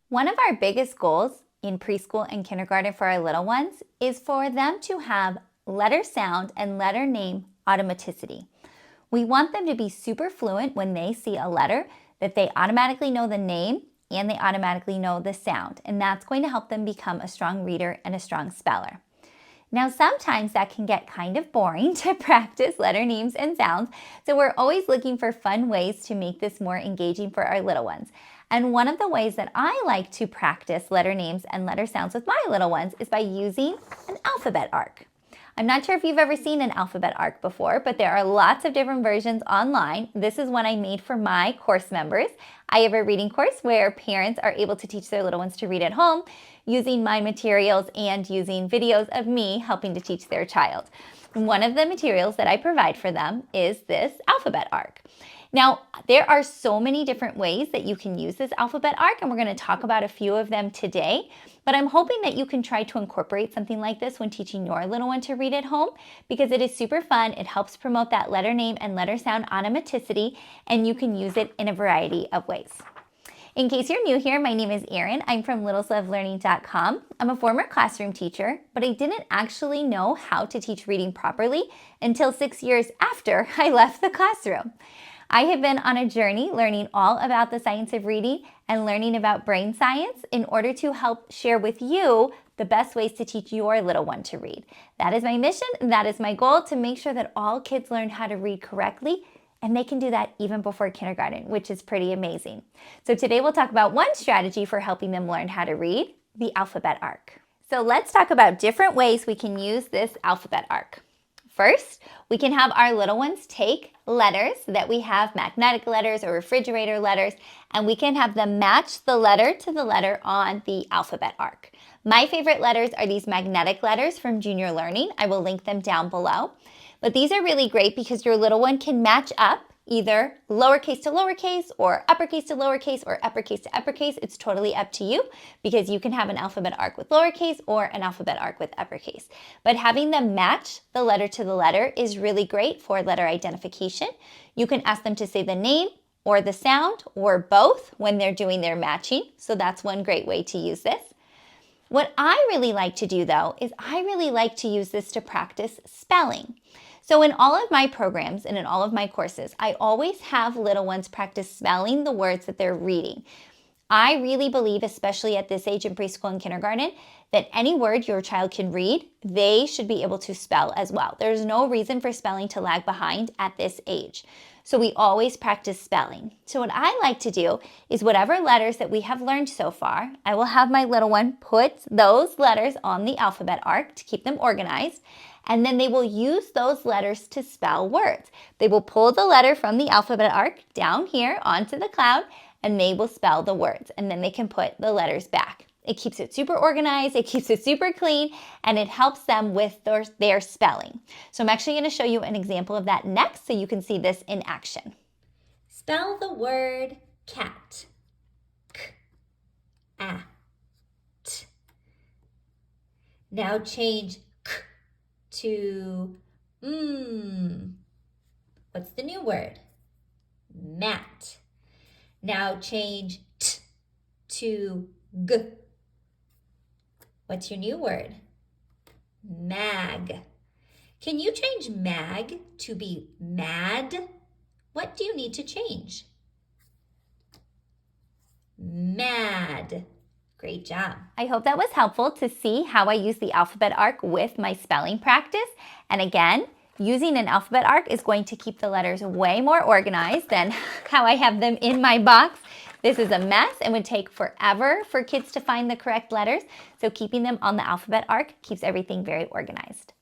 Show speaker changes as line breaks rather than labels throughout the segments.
One of our biggest goals in preschool and kindergarten for our little ones is for them to have letter sound and letter name automaticity. We want them to be super fluent when they see a letter, that they automatically know the name and they automatically know the sound. And that's going to help them become a strong reader and a strong speller. Now, sometimes that can get kind of boring to practice letter names and sounds, so we're always looking for fun ways to make this more engaging for our little ones. And one of the ways that I like to practice letter names and letter sounds with my little ones is by using an alphabet arc. I'm not sure if you've ever seen an alphabet arc before, but there are lots of different versions online. This is one I made for my course members. I have a reading course where parents are able to teach their little ones to read at home using my materials and using videos of me helping to teach their child. One of the materials that I provide for them is this alphabet arc. Now, there are so many different ways that you can use this alphabet arc, and we're going to talk about a few of them today. But I'm hoping that you can try to incorporate something like this when teaching your little one to read at home, because it is super fun. It helps promote that letter name and letter sound automaticity, and you can use it in a variety of ways. In case you're new here, my name is Erin. I'm from littleslovelearning.com. I'm a former classroom teacher, but I didn't actually know how to teach reading properly until 6 years after I left the classroom. I have been on a journey learning all about the science of reading and learning about brain science in order to help share with you the best ways to teach your little one to read. That is my mission, that is my goal, to make sure that all kids learn how to read correctly, and they can do that even before kindergarten, which is pretty amazing. So today we'll talk about one strategy for helping them learn how to read, the alphabet arc. So let's talk about different ways we can use this alphabet arc. First, we can have our little ones take letters that we have, magnetic letters or refrigerator letters, and we can have them match the letter to the letter on the alphabet arc. My favorite letters are these magnetic letters from Junior Learning. I will link them down below. But these are really great because your little one can match up either lowercase to lowercase or uppercase to lowercase or uppercase to uppercase. It's totally up to you because you can have an alphabet arc with lowercase or an alphabet arc with uppercase. But having them match the letter to the letter is really great for letter identification. You can ask them to say the name or the sound or both when they're doing their matching. So that's one great way to use this. What I really like to do though is I really like to use this to practice spelling. So in all of my programs and in all of my courses, I always have little ones practice spelling the words that they're reading. I really believe, especially at this age in preschool and kindergarten, that any word your child can read, they should be able to spell as well. There's no reason for spelling to lag behind at this age. So we always practice spelling. So what I like to do is whatever letters that we have learned so far, I will have my little one put those letters on the alphabet arc to keep them organized. And then they will use those letters to spell words. They will pull the letter from the alphabet arc down here onto the cloud, and they will spell the words. And then they can put the letters back. It keeps it super organized, it keeps it super clean, and it helps them with their spelling. So I'm actually going to show you an example of that next so you can see this in action. Spell the word cat. K-A-T. Now change k to What's the new word? Mat. Now change t to g. What's your new word? Mag. Can you change mag to be mad? What do you need to change? Mad. Great job. I hope that was helpful to see how I use the alphabet arc with my spelling practice. And again, using an alphabet arc is going to keep the letters way more organized than how I have them in my box. This is a mess and would take forever for kids to find the correct letters. So keeping them on the alphabet arc keeps everything very organized.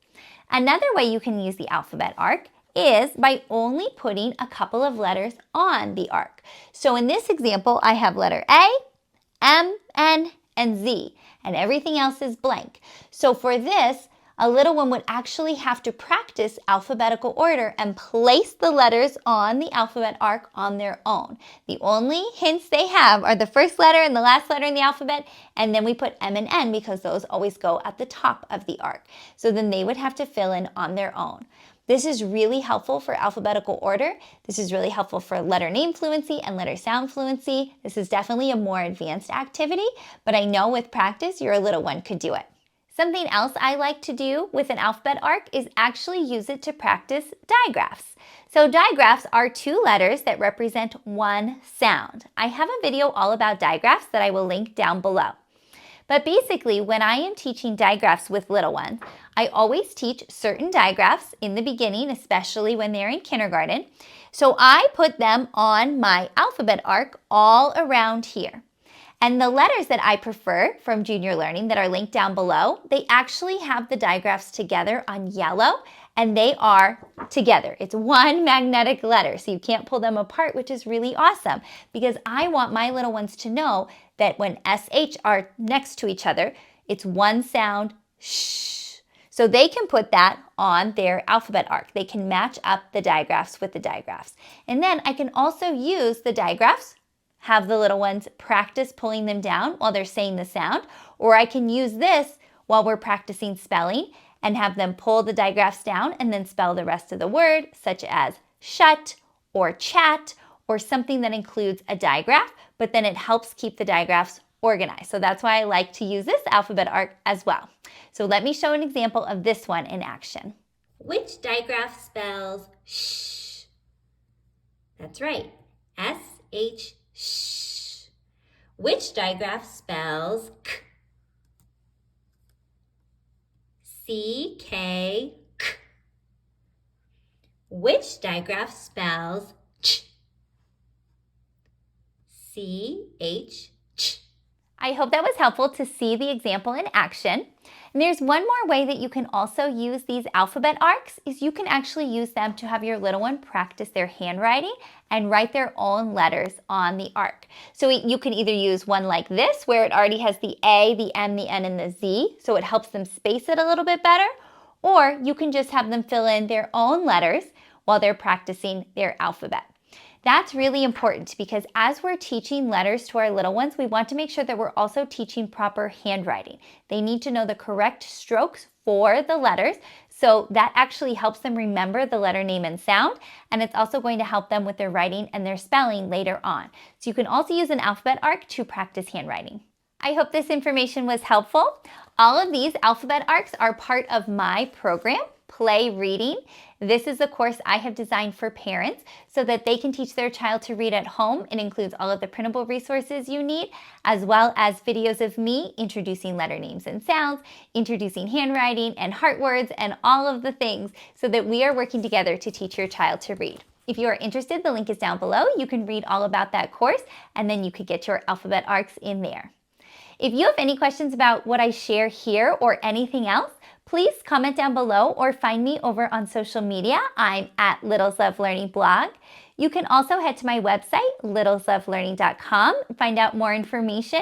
Another way you can use the alphabet arc is by only putting a couple of letters on the arc. So in this example, I have letter A, M, N, and Z, and everything else is blank. So for this, a little one would actually have to practice alphabetical order and place the letters on the alphabet arc on their own. The only hints they have are the first letter and the last letter in the alphabet, and then we put M and N because those always go at the top of the arc. So then they would have to fill in on their own. This is really helpful for alphabetical order. This is really helpful for letter name fluency and letter sound fluency. This is definitely a more advanced activity, but I know with practice, your little one could do it. Something else I like to do with an alphabet arc is actually use it to practice digraphs. So digraphs are two letters that represent one sound. I have a video all about digraphs that I will link down below. But basically, when I am teaching digraphs with little ones, I always teach certain digraphs in the beginning, especially when they're in kindergarten. So I put them on my alphabet arc all around here. And the letters that I prefer from Junior Learning that are linked down below, they actually have the digraphs together on yellow, and they are together. It's one magnetic letter, so you can't pull them apart, which is really awesome because I want my little ones to know that when SH are next to each other, it's one sound, shh. So they can put that on their alphabet arc. They can match up the digraphs with the digraphs. And then I can also use the digraphs, have the little ones practice pulling them down while they're saying the sound, or I can use this while we're practicing spelling and have them pull the digraphs down and then spell the rest of the word, such as shut or chat or something that includes a digraph, but then it helps keep the digraphs organized. So that's why I like to use this alphabet arc as well. So let me show an example of this one in action. Which digraph spells shh? That's right, S-H, shh. Which digraph spells k? C-K, k. Which digraph spells ch? C-H, ch. I hope that was helpful to see the example in action. And there's one more way that you can also use these alphabet arcs is you can actually use them to have your little one practice their handwriting and write their own letters on the arc. So you can either use one like this where it already has the A, the M, the N, and the Z, so it helps them space it a little bit better, or you can just have them fill in their own letters while they're practicing their alphabet. That's really important because as we're teaching letters to our little ones, we want to make sure that we're also teaching proper handwriting. They need to know the correct strokes for the letters, so that actually helps them remember the letter name and sound, and it's also going to help them with their writing and their spelling later on. So you can also use an alphabet arc to practice handwriting. I hope this information was helpful. All of these alphabet arcs are part of my program, Play Reading. This is a course I have designed for parents so that they can teach their child to read at home. It includes all of the printable resources you need, as well as videos of me introducing letter names and sounds, introducing handwriting and heart words, and all of the things so that we are working together to teach your child to read. If you are interested, the link is down below. You can read all about that course, and then you could get your alphabet arcs in there. If you have any questions about what I share here or anything else, please comment down below or find me over on social media. I'm at Littles Love Learning blog. You can also head to my website, littleslovelearning.com, and find out more information.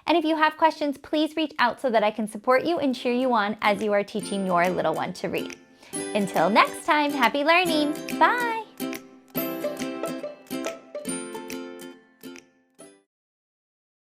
And if you have questions, please reach out so that I can support you and cheer you on as you are teaching your little one to read. Until next time, happy learning. Bye.